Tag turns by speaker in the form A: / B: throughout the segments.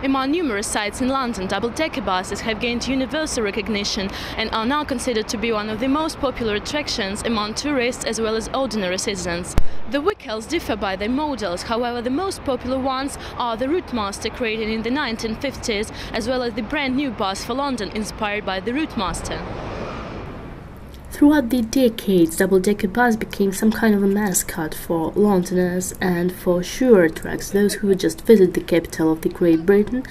A: Among numerous sites in London, double-decker buses have gained universal recognition and are now considered to be one of the most popular attractions among tourists as well as ordinary citizens. The vehicles differ by their models, however the most popular ones are the Routemaster, created in the 1950s, as well as the brand new bus for London inspired by the Routemaster.
B: Throughout the decades, double-decker bus became some kind of a mascot for Londoners and for sure attracts those who just visit the capital of the Great Britain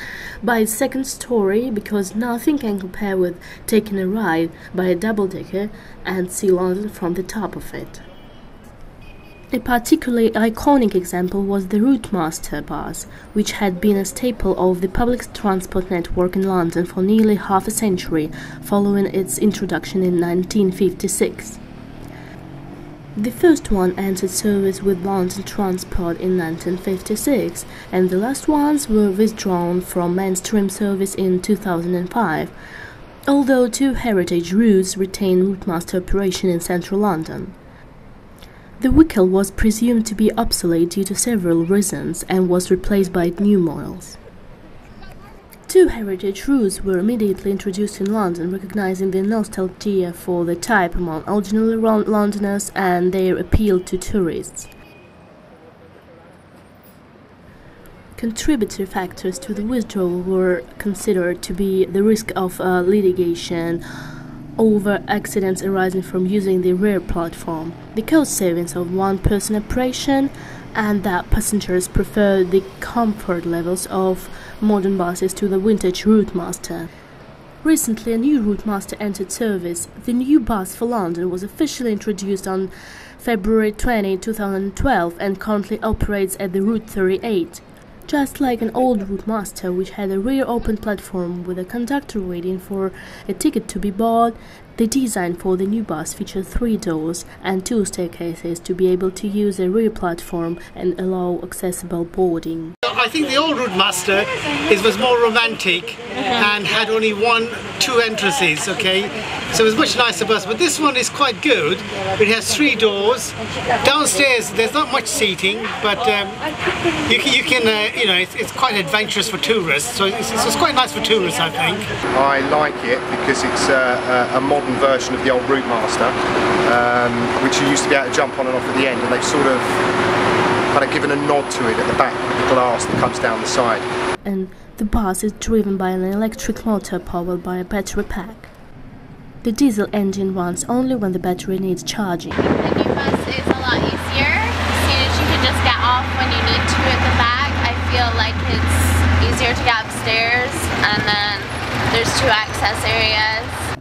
B: by its second story, because nothing can compare with taking a ride by a double-decker and see London from the top of it. A particularly iconic example was the Routemaster bus, which had been a staple of the public transport network in London for nearly half a century, following its introduction in 1956. The first one entered service with London Transport in 1956, and the last ones were withdrawn from mainstream service in 2005, although two heritage routes retain Routemaster operation in central London. The vehicle was presumed to be obsolete due to several reasons and was replaced by new models. Two heritage routes were immediately introduced in London, recognizing the nostalgia for the type among original Londoners and their appeal to tourists. Contributory factors to the withdrawal were considered to be the risk of litigation over accidents arising from using the rear platform, the cost savings of one-person operation, and that passengers prefer the comfort levels of modern buses to the vintage Routemaster. Recently, a new Routemaster entered service. The new bus for London was officially introduced on February 20, 2012 and currently operates at the Route 38. Just like an old Routemaster, which had a rear open platform with a conductor waiting for a ticket to be bought, the design for the new bus featured 3 doors and 2 staircases to be able to use a rear platform and allow accessible boarding.
C: I think the old Routemaster was more romantic and had only 2 entrances, okay? So it was a much nicer bus, but this one is quite good. It has 3 doors. Downstairs there's not much seating, but you can you know, it's quite adventurous for tourists, so it's quite nice for tourists, I think.
D: I like it because it's a modern version of the old Routemaster, which you used to be able to jump on and off at the end, and they've sort of kind of given a nod to it at the back with the glass that comes down the side.
B: And the bus is driven by an electric motor powered by a battery pack. The diesel engine runs only when the battery needs charging.
E: The new bus is a lot easier, seeing as you can just get off when you need to at the back. I feel like it's easier to get upstairs, and then there's 2 access areas.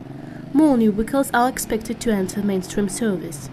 B: More new vehicles are expected to enter mainstream service.